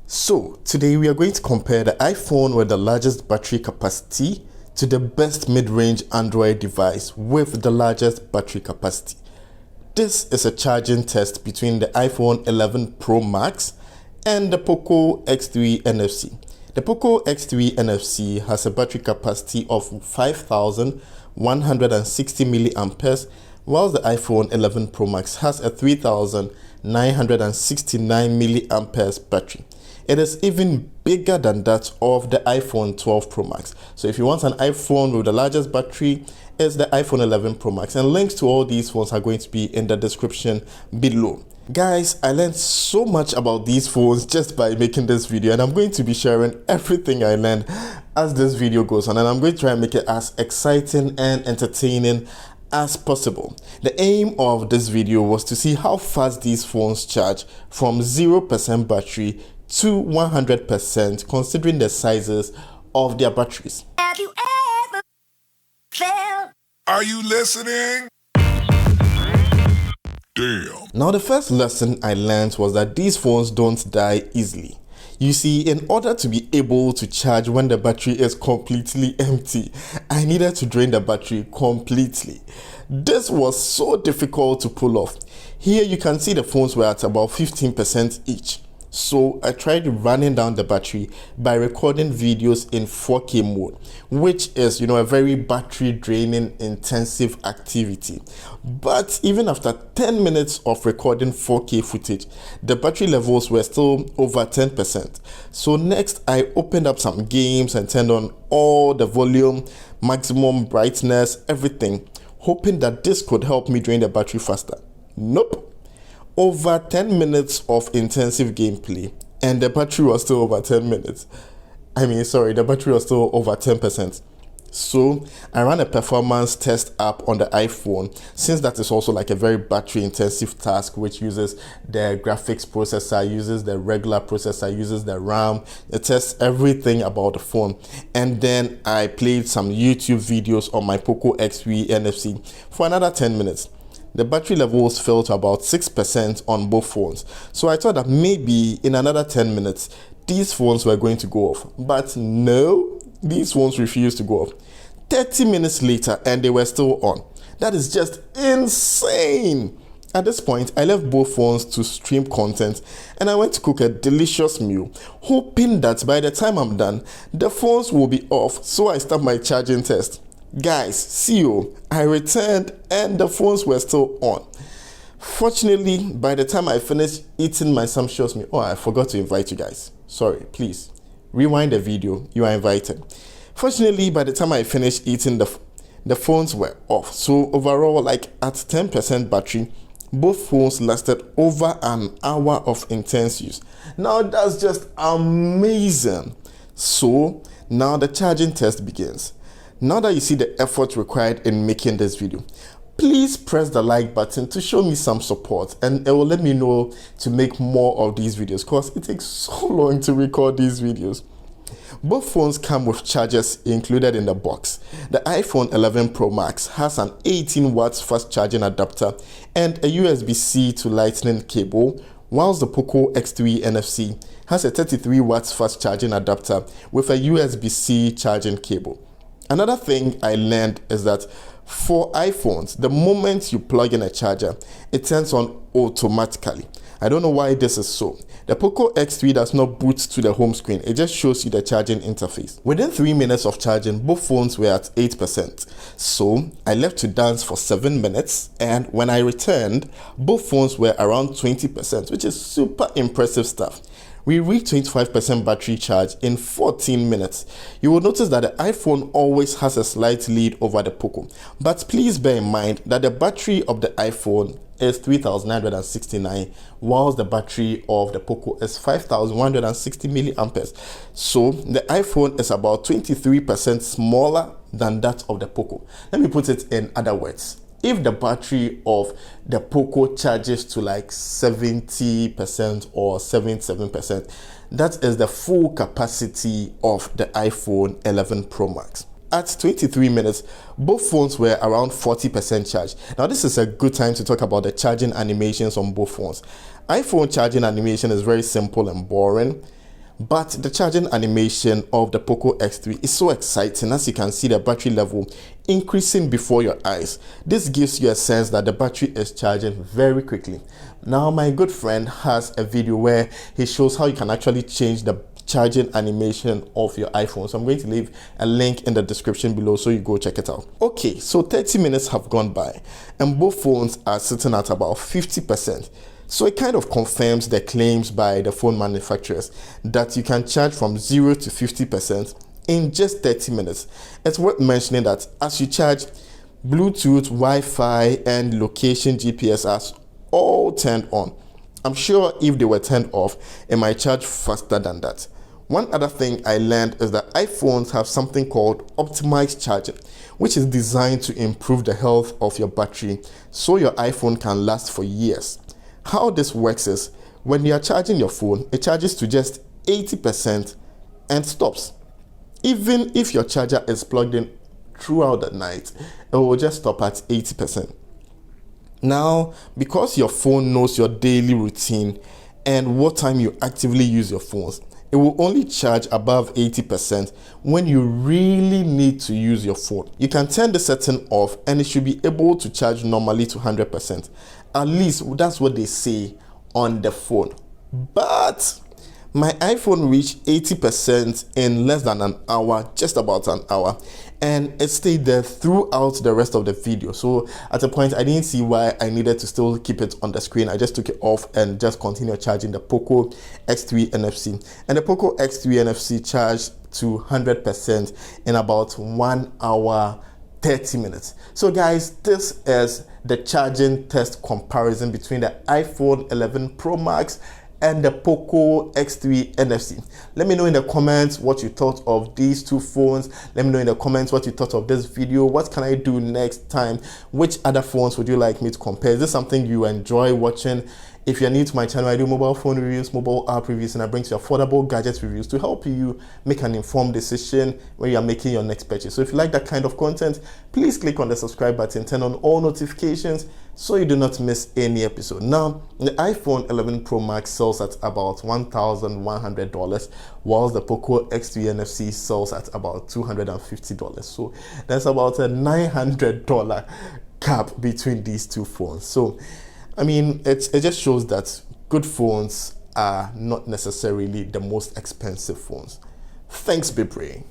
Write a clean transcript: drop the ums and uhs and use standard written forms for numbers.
So today we are going to compare the iPhone with the largest battery capacity to the best mid-range Android device with the largest battery capacity. This is a charging test between the iPhone 11 Pro Max and the Poco X3 NFC. The Poco X3 NFC has a battery capacity of 5,160 milliamperes, whilst the iPhone 11 Pro Max has a 3,969 milliamperes battery. It is even bigger than that of the iPhone 12 Pro Max. So if you want an iPhone with the largest battery, it's the iPhone 11 Pro Max. And links to all these phones are going to be in the description below. Guys, I learned so much about these phones just by making this video, and I'm going to be sharing everything I learned as this video goes on, and I'm going to try and make it as exciting and entertaining as possible. The aim of this video was to see how fast these phones charge from 0% battery to 100%, considering the sizes of their batteries. Have you ever felt? Are you listening? Damn. Now, the first lesson I learned was that these phones don't die easily. You see, in order to be able to charge when the battery is completely empty, I needed to drain the battery completely. This was so difficult to pull off. Here you can see the phones were at about 15% each. So I tried running down the battery by recording videos in 4K mode, which is, a very battery draining intensive activity. But even after 10 minutes of recording 4K footage, the battery levels were still over 10%. So next I opened up some games and turned on all the volume, maximum brightness, everything, hoping that this could help me drain the battery faster. Nope. Over 10 minutes of intensive gameplay and the battery was still over 10 minutes. The battery was still over 10%. So I ran a performance test app on the iPhone, since that is also like a very battery intensive task, which uses the graphics processor, uses the regular processor, uses the RAM. It tests everything about the phone. And then I played some YouTube videos on my Poco X3 NFC for another 10 minutes. The battery levels fell to about 6% on both phones. So I thought that maybe in another 10 minutes, these phones were going to go off. But no, these phones refused to go off. 30 minutes later, and they were still on. That is just insane. At this point, I left both phones to stream content and I went to cook a delicious meal, hoping that by the time I'm done, the phones will be off, so I start my charging test. Guys, see you. I returned and the phones were still on. Fortunately, by the time I finished eating my sumptuous meal, I forgot to invite you guys. Sorry, please rewind the video. You are invited. Fortunately, by the time I finished eating, the phones were off. So overall, like at 10% battery, both phones lasted over an hour of intense use. Now that's just amazing. So now the charging test begins. Now that you see the effort required in making this video, please press the like button to show me some support, and it will let me know to make more of these videos because it takes so long to record these videos. Both phones come with chargers included in the box. The iPhone 11 Pro Max has an 18 watts fast charging adapter and a USB-C to Lightning cable, whilst the Poco X3 NFC has a 33 watts fast charging adapter with a USB-C charging cable. Another thing I learned is that for iPhones, the moment you plug in a charger, it turns on automatically. I don't know why this is so. The Poco X3 does not boot to the home screen. It just shows you the charging interface. Within 3 minutes of charging, both phones were at 8%. So I left to dance for 7 minutes, and when I returned, both phones were around 20%, which is super impressive stuff. We reached 25% battery charge in 14 minutes. You will notice that the iPhone always has a slight lead over the Poco. But please bear in mind that the battery of the iPhone is 3,969, whilst the battery of the Poco is 5,160 milliamperes. So the iPhone is about 23% smaller than that of the Poco. Let me put it in other words. If the battery of the Poco charges to like 70% or 77%, that is the full capacity of the iPhone 11 Pro Max. At 23 minutes, both phones were around 40% charged. Now this is a good time to talk about the charging animations on both phones. iPhone charging animation is very simple and boring. But the charging animation of the Poco X3 is so exciting, as you can see the battery level increasing before your eyes. This gives you a sense that the battery is charging very quickly. Now my good friend has a video where he shows how you can actually change the charging animation of your iPhone. So I'm going to leave a link in the description below so you go check it out. Okay, so 30 minutes have gone by and both phones are sitting at about 50%. So it kind of confirms the claims by the phone manufacturers that you can charge from 0 to 50% in just 30 minutes. It's worth mentioning that as you charge, Bluetooth, Wi-Fi and location GPS are all turned on. I'm sure if they were turned off, it might charge faster than that. One other thing I learned is that iPhones have something called optimized charging, which is designed to improve the health of your battery so your iPhone can last for years. How this works is when you are charging your phone, it charges to just 80% and stops. Even if your charger is plugged in throughout the night, it will just stop at 80%. Now, because your phone knows your daily routine and what time you actively use your phones, it will only charge above 80% when you really need to use your phone. You can turn the setting off and it should be able to charge normally to 100%. At least that's what they say on the phone. But my iPhone reached 80% in less than an hour, just about an hour, and it stayed there throughout the rest of the video. So at a point I didn't see why I needed to still keep it on the screen. I just took it off and just continued charging the Poco X3 NFC. And the Poco X3 NFC charged to 100% in about 1 hour 30 minutes. So guys, this is the charging test comparison between the iPhone 11 Pro Max and the Poco X3 NFC. Let me know in the comments what you thought of these two phones. Let me know in the comments what you thought of this video. What can I do next time? Which other phones would you like me to compare? Is this something you enjoy watching? If you're new to my channel, I do mobile phone reviews, mobile app reviews, and I bring to you affordable gadget reviews to help you make an informed decision when you are making your next purchase. So if you like that kind of content, please click on the subscribe button, turn on all notifications so you do not miss any episode. Now, the iPhone 11 Pro Max sells at about $1,100, whilst the Poco X3 NFC sells at about $250. So that's about a $900 gap between these two phones. So I mean, it just shows that good phones are not necessarily the most expensive phones. Thanks, Bibre.